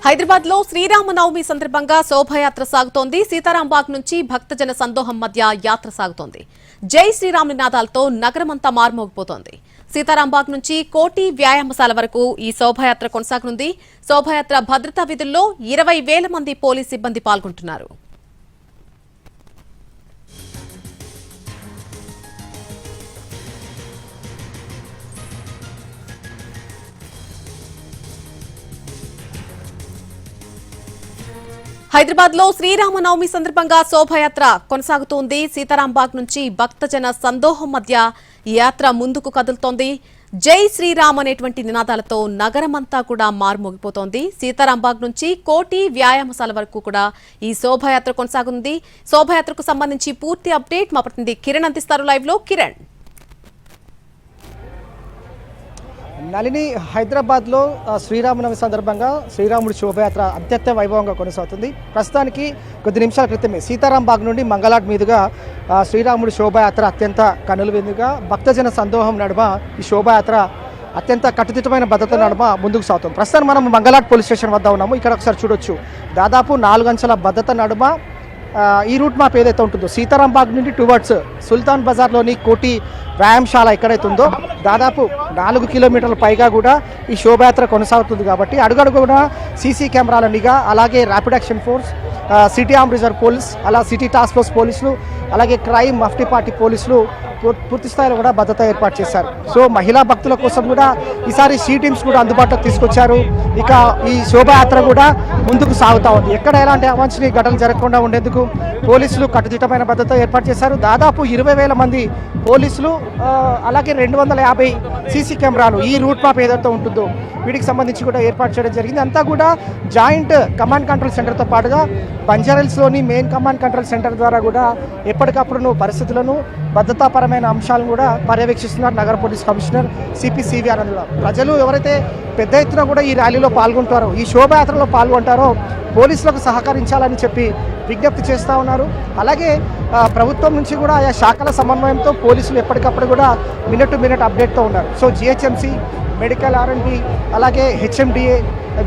హైదరాబాద్ లో శ్రీరామనవమి సందర్భంగా శోభాయాత్ర సాగుతోంది. సీతారాంబాగ్ నుంచి భక్తజన సందోహం మధ్య యాత్ర సాగుతోంది. జై శ్రీరామ్ నినాదాలతో నగరమంతా మార్మోగిపోతోంది. సీతారాంబాగ్ నుంచి కోటి వ్యాయామశాల వరకు ఈ శోభాయాత్ర కొనసాగనుంది. శోభాయాత్ర భద్రతా విధుల్లో 20,000 మంది పోలీసు సిబ్బంది పాల్గొంటున్నారు. హైదరాబాద్ లో శ్రీరామనవమి సందర్భంగా శోభాయాత్ర కొనసాగుతోంది. సీతారాంబాగ్ నుంచి భక్తజన సందోహం మధ్య యాత్ర ముందుకు కదులుతోంది. జై శ్రీరామ్ అనేటువంటి నినాదాలతో నగరమంతా కూడా మారుమోగిపోతోంది. సీతారాంబాగ్ నుంచి కోటి వ్యాయామశాల వరకు కూడా ఈ శోభాయాత్ర కొనసాగుతుంది. శోభాయాత్రకు సంబంధించి పూర్తి అప్డేట్ మా ప్రతినిధి కిరణ్ అందిస్తారు. లైవ్ లో కిరణ్. నళిని, హైదరాబాద్లో శ్రీరామనవమి సందర్భంగా శ్రీరాముడి శోభయాత్ర అత్యంత వైభవంగా కొనసాగుతుంది. ప్రస్తుతానికి కొద్ది నిమిషాల క్రితమే సీతారాంబాగ్ నుండి మంగళాట్ మీదుగా శ్రీరాముడి శోభయాత్ర అత్యంత కనుల విందుగా భక్తజన సందోహం నడుమ ఈ శోభయాత్ర అత్యంత కట్టుదిట్టమైన భద్రత నడుమ ముందుకు సాగుతుంది. ప్రస్తుతం మనం మంగళాట్ పోలీస్ స్టేషన్ వద్ద ఉన్నాము. ఇక్కడ ఒకసారి చూడొచ్చు, దాదాపు 4 అంచెల భద్రత నడుమ ఈ రూట్ మ్యాప్ ఏదైతే ఉంటుందో సీతారాంబాగ్ నుండి టువర్డ్స్ సుల్తాన్ బజార్లోని కోటి వ్యాయామశాల ఎక్కడైతే ఉందో దాదాపు 4 కిలోమీటర్ల పైగా కూడా ఈ శోభయాత్ర కొనసాగుతుంది. కాబట్టి అడుగడుగునా సీసీ కెమెరాల నిఘా, అలాగే rapid action force, city arm reserve police, అలా సిటీ టాస్క్ ఫోర్స్ పోలీసులు, అలాగే క్రైమ్ మఫ్టీ పార్టీ పోలీసులు పూర్తి స్థాయిలో కూడా భద్రత ఏర్పాటు చేశారు. సో మహిళా భక్తుల కోసం కూడా ఈసారి సీ టీమ్స్ కూడా అందుబాటులోకి తీసుకొచ్చారు. ఇక ఈ శోభయాత్ర కూడా ముందుకు సాగుతూ ఉంది. ఎక్కడ ఎలాంటి అవాంఛనీయ ఘటనలు జరగకుండా ఉండేందుకు పోలీసులు కట్టుదిట్టమైన భద్రత ఏర్పాటు చేశారు. దాదాపు 20,000 మంది పోలీసులు, అలాగే 250 సీసీ కెమెరాలు ఈ రూట్ మ్యాప్ ఏదైతే ఉంటుందో వీటికి సంబంధించి కూడా ఏర్పాటు చేయడం జరిగింది. అంతా కూడా జాయింట్ కమాండ్ కంట్రోల్ సెంటర్తో పాటుగా బంజారాహిల్స్లోని మెయిన్ కమాండ్ కంట్రోల్ సెంటర్ ద్వారా కూడా ఎప్పటికప్పుడు పరిస్థితులను, భద్రతాపరమైన అంశాలను కూడా పర్యవేక్షిస్తున్నారు నగర police commissioner CP CV Anand. ప్రజలు ఎవరైతే పెద్ద ఎత్తున కూడా ఈ ర్యాలీలో పాల్గొంటారో, ఈ శోభయాత్రలో పాల్గొంటారో పోలీసులకు సహకరించాలని చెప్పి విజ్ఞప్తి చేస్తూ ఉన్నారు. అలాగే ప్రభుత్వం నుంచి కూడా ఆయా శాఖల సమన్వయంతో పోలీసులు ఎప్పటికప్పుడు కూడా మినిట్ టు మినిట్ అప్డేట్తో ఉన్నారు. సో జిహెచ్ఎంసీ, మెడికల్ R&D, అలాగే HMDA,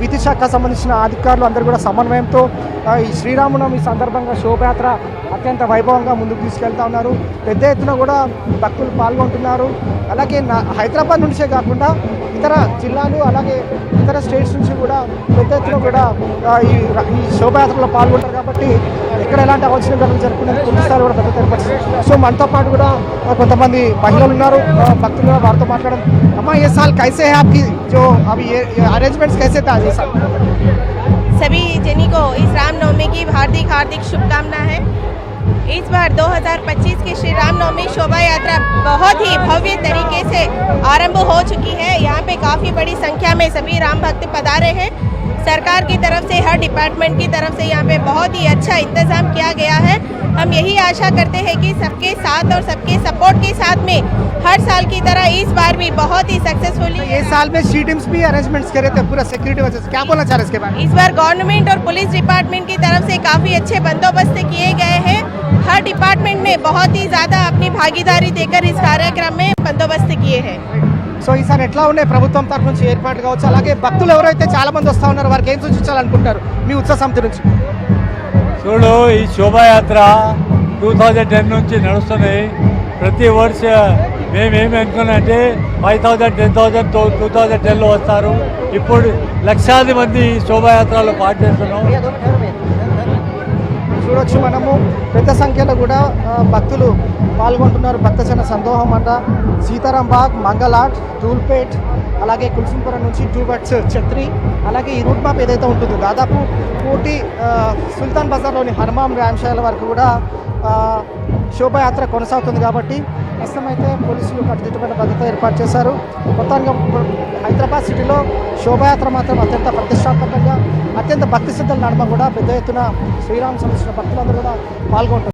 విద్యుత్ శాఖ సంబంధించిన అధికారులు అందరూ కూడా సమన్వయంతో ఈ శ్రీరామనవమి సందర్భంగా శోభయాత్ర అత్యంత వైభవంగా ముందుకు తీసుకెళ్తా ఉన్నారు. పెద్ద ఎత్తున కూడా భక్తులు పాల్గొంటున్నారు. అలాగే హైదరాబాద్ నుంచే కాకుండా ఇతర జిల్లాలు, అలాగే ఇతర స్టేట్స్ నుంచి కూడా పెద్ద ఎత్తున కూడా ఈ శోభయాత్రలో పాల్గొంటారు. కాబట్టి ఎక్కడ ఎలాంటి అవాంఛనీయ ఘటనలు జరుపుకునేందుకు పూర్తి స్థాయిలో కూడా భద్రత ఏర్పడుతుంది. సో మనతో పాటు కూడా కొంతమంది మహిళలు ఉన్నారు, భక్తులు, వారితో మాట్లాడడం. అమ్మా, ఏ సాల్ కైసే హై ఆప్కి जो अभी ये अरेंजमेंट्स कैसे था ये सब? सभी जनी को इस रामनवमी की हार्दिक शुभकामना है। इस बार 2025 की श्री रामनवमी शोभा यात्रा बहुत ही भव्य तरीके से आरंभ हो चुकी है। यहाँ पे काफ़ी बड़ी संख्या में सभी राम भक्त पधारे हैं। सरकार की तरफ से, हर डिपार्टमेंट की तरफ से यहाँ पे बहुत ही अच्छा इंतज़ाम किया गया है। हम यही आशा करते हैं कि सबके साथ और सबके सपोर्ट के साथ में हर साल की तरह इस बार भी बहुत ही सक्सेसफुली ये साल में सी टीम्स भी अरेंजमेंट्स करे थे पूरा सिक्योरिटी वजह से, क्या बोलना चाह रहे हैं इसके बारे में? इस बार गवर्नमेंट और पुलिस डिपार्टमेंट की तरफ से काफ़ी अच्छे बंदोबस्त किए गए हैं। हर डिपार्टमेंट ने बहुत ही ज़्यादा अपनी भागीदारी देकर इस कार्यक्रम में बंदोबस्त किए हैं। సో ఈసారి ఎట్లా ఉన్నాయి ప్రభుత్వం తరఫు నుంచి ఏర్పాటు కావచ్చు, అలాగే భక్తులు ఎవరైతే చాలా మంది వస్తూ ఉన్నారో వారికి ఏం సూచించాలనుకుంటారు మీ ఉత్సవ సమితి నుంచి? చూడు, ఈ శోభాయాత్ర 2010 నుంచి నడుస్తుంది. ప్రతి వర్ష మేమేమి అనుకున్నామంటే 5,000, 10,000 2010లో వస్తారు. ఇప్పుడు లక్షాది మంది శోభాయాత్రలో పాల్గొంటున్నాం. చూడొచ్చు మనము పెద్ద సంఖ్యలో కూడా భక్తులు పాల్గొంటున్నారు. భక్తజన సందోహం అంట సీతారాంబాగ్, మంగళాట్, ధూల్పేట్, అలాగే కుల్సుంపురం నుంచి టువర్డ్స్ ఛత్రి, అలాగే ఈ రూట్ మ్యాప్ ఏదైతే ఉంటుందో దాదాపు కోటి సుల్తాన్ బజార్లోని హనుమాన్ వ్యాయామశాల వరకు కూడా శోభాయాత్ర కొనసాగుతుంది. కాబట్టి ప్రస్తుతం అయితే పోలీసులు కట్టుదిట్టమైన భద్రత ఏర్పాటు చేశారు. మొత్తంగా హైదరాబాద్ సిటీలో శోభాయాత్ర మాత్రం అత్యంత ప్రతిష్టాత్మకంగా, అత్యంత భక్తి శ్రద్ధల నడుమ కూడా పెద్ద ఎత్తున శ్రీరామ్ సంబంధించిన భక్తులందరూ కూడా పాల్గొంటారు.